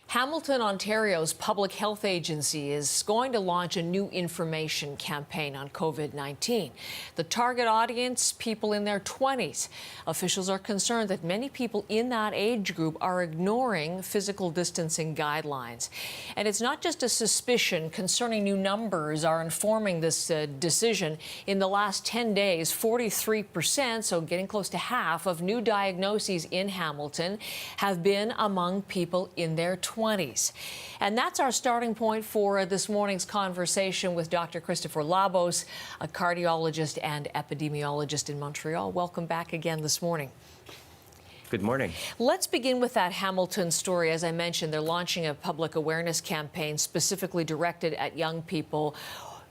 Hamilton, Ontario's public health agency is going to launch a new information campaign on COVID-19. The target audience, people in their 20s. Officials are concerned that many people in that age group are ignoring physical distancing guidelines. And it's not just a suspicion. Concerning new numbers are informing this decision. In the last 10 days, 43%, so getting close to half, of new diagnoses in Hamilton have been among people in their 20s. And that's our starting point for this morning's conversation with Dr. Christopher Labos, a cardiologist and epidemiologist in Montreal. Welcome back again this morning. Good morning. Let's begin with that Hamilton story. As I mentioned, they're launching a public awareness campaign specifically directed at young people.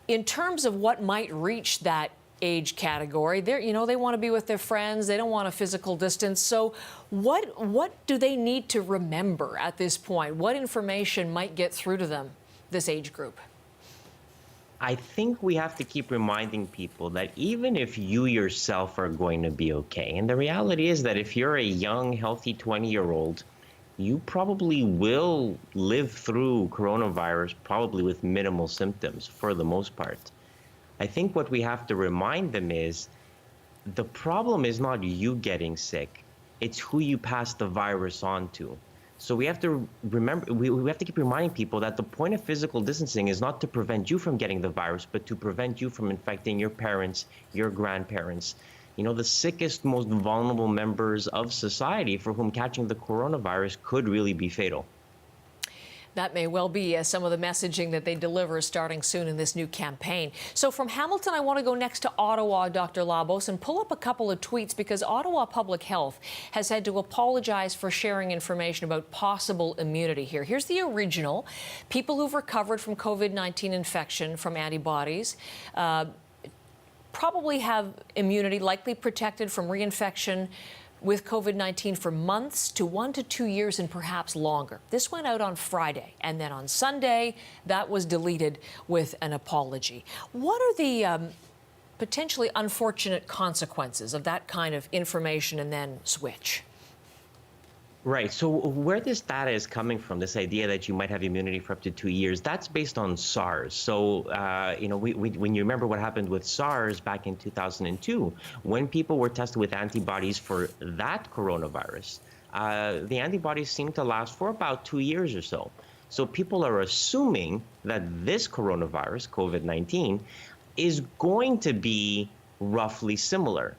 In terms of what might reach that age category, they want to be with their friends. They don't want a physical distance. So what do they need to remember at this point? What information might get through to them, this age group? I think we have to keep reminding people that even if you yourself are going to be okay, and the reality is that if you're a young, healthy 20-year-old, you probably will live through coronavirus probably with minimal symptoms for the most part. I think what we have to remind them is the problem is not you getting sick, it's who you pass the virus on to. So we have to remember, we have to keep reminding people that the point of physical distancing is not to prevent you from getting the virus, but to prevent you from infecting your parents, your grandparents, the sickest, most vulnerable members of society for whom catching the coronavirus could really be fatal. That may well be some of the messaging that they deliver starting soon in this new campaign. So from Hamilton, I want to go next to Ottawa, Dr. Labos, and pull up a couple of tweets because Ottawa Public Health has had to apologize for sharing information about possible immunity here. Here's the original. People who've recovered from COVID-19 infection from antibodies probably have immunity, likely protected from reinfection with COVID-19 for months to 1 to 2 years and perhaps longer. This went out on Friday, and then on Sunday, that was deleted with an apology. What are the potentially unfortunate consequences of that kind of information and then switch? Right. So where this data is coming from, this idea that you might have immunity for up to 2 years, that's based on SARS. So, when you remember what happened with SARS back in 2002, when people were tested with antibodies for that coronavirus, the antibodies seemed to last for about 2 years or so. So people are assuming that this coronavirus, COVID-19, is going to be roughly similar.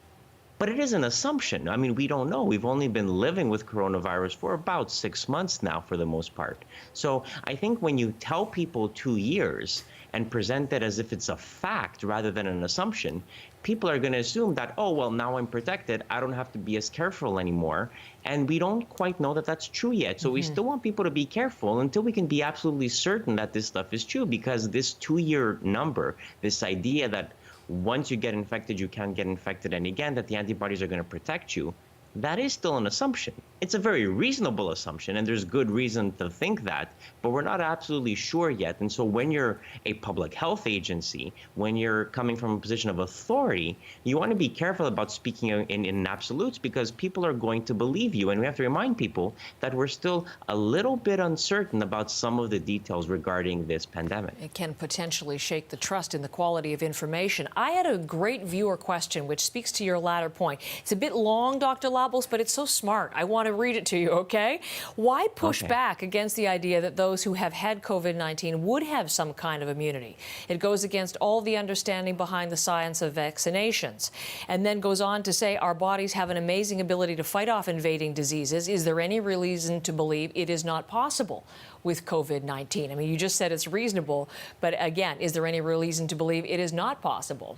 But it is an assumption. I mean, we don't know. We've only been living with coronavirus for about 6 months now, for the most part. So I think when you tell people 2 years and present it as if it's a fact rather than an assumption, people are going to assume that, oh, well, now I'm protected. I don't have to be as careful anymore. And we don't quite know that that's true yet. So we still want people to be careful until we can be absolutely certain that this stuff is true, because this 2-year number, this idea that once you get infected, you can't get infected and again, that the antibodies are going to protect you, that is still an assumption. It's a very reasonable assumption, and there's good reason to think that, but we're not absolutely sure yet. And so when you're a public health agency, when you're coming from a position of authority, you want to be careful about speaking in absolutes, because people are going to believe you. And we have to remind people that we're still a little bit uncertain about some of the details regarding this pandemic. It can potentially shake the trust in the quality of information. I had a great viewer question, which speaks to your latter point. It's a bit long, Dr. Labos, but it's so smart. I want to read it to you, okay? Why push back against the idea that those who have had COVID-19 would have some kind of immunity? It goes against all the understanding behind the science of vaccinations, and then goes on to say our bodies have an amazing ability to fight off invading diseases. Is there any reason to believe it is not possible with COVID-19? I mean, you just said it's reasonable, but again, is there any reason to believe it is not possible?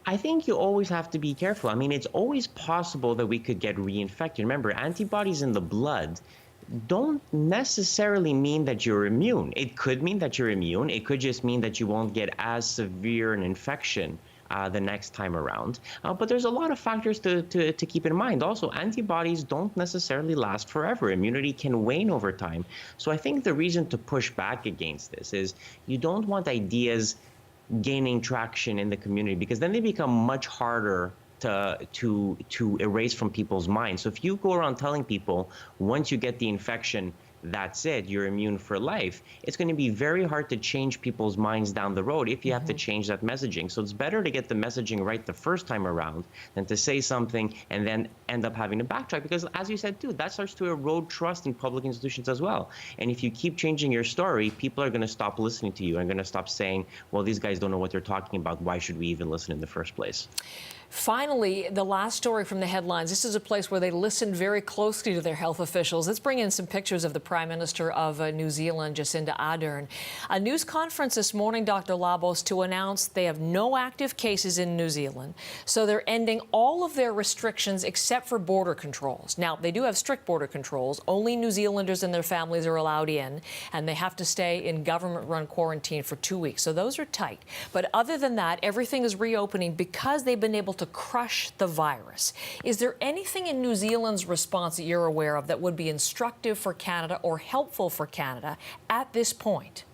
I think you always have to be careful. I mean, it's always possible that we could get reinfected. Remember, antibodies in the blood don't necessarily mean that you're immune. It could mean that you're immune. It could just mean that you won't get as severe an infection the next time around. But there's a lot of factors to keep in mind. Also, antibodies don't necessarily last forever. Immunity can wane over time. So I think the reason to push back against this is you don't want ideas gaining traction in the community, because then they become much harder to erase from people's minds. So if you go around telling people once you get the infection, that's it, you're immune for life, it's going to be very hard to change people's minds down the road if you have to change that messaging. So it's better to get the messaging right the first time around than to say something and then end up having to backtrack, because as you said too, that starts to erode trust in public institutions as well. And if you keep changing your story, people are going to stop listening to you and going to stop saying, well, these guys don't know what they're talking about, why should we even listen in the first place? Finally, the last story from the headlines. This is a place where they listened very closely to their health officials. Let's bring in some pictures of the Prime Minister of New Zealand, Jacinda Ardern. A news conference this morning, Dr. Labos, to announce they have no active cases in New Zealand. So they're ending all of their restrictions except for border controls. Now, they do have strict border controls. Only New Zealanders and their families are allowed in, and they have to stay in government-run quarantine for 2 weeks. So those are tight. But other than that, everything is reopening because they've been able to crush the virus. Is there anything in New Zealand's response that you're aware of that would be instructive for Canada or helpful for Canada at this point?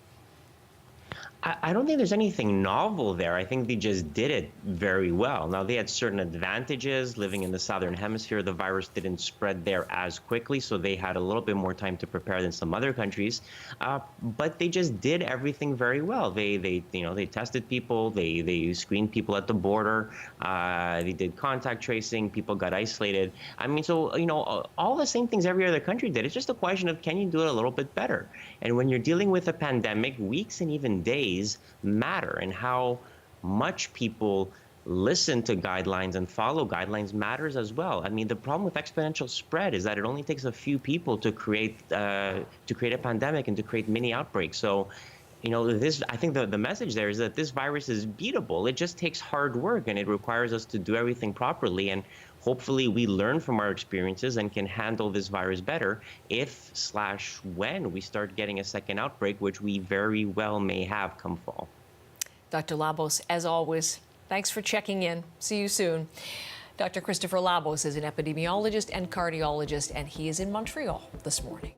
I don't think there's anything novel there. I think they just did it very well. Now, they had certain advantages. Living in the southern hemisphere, the virus didn't spread there as quickly, so they had a little bit more time to prepare than some other countries. But they just did everything very well. They tested people, they screened people at the border, they did contact tracing, people got isolated. I mean, so, all the same things every other country did. It's just a question of, can you do it a little bit better? And when you're dealing with a pandemic, weeks and even days matter, and how much people listen to guidelines and follow guidelines matters as well. I mean, the problem with exponential spread is that it only takes a few people to create a pandemic and to create mini outbreaks. So, I think the message there is that this virus is beatable. It just takes hard work, and it requires us to do everything properly. And hopefully we learn from our experiences and can handle this virus better if/when we start getting a second outbreak, which we very well may have come fall. Dr. Labos, as always, thanks for checking in. See you soon. Dr. Christopher Labos is an epidemiologist and cardiologist, and he is in Montreal this morning.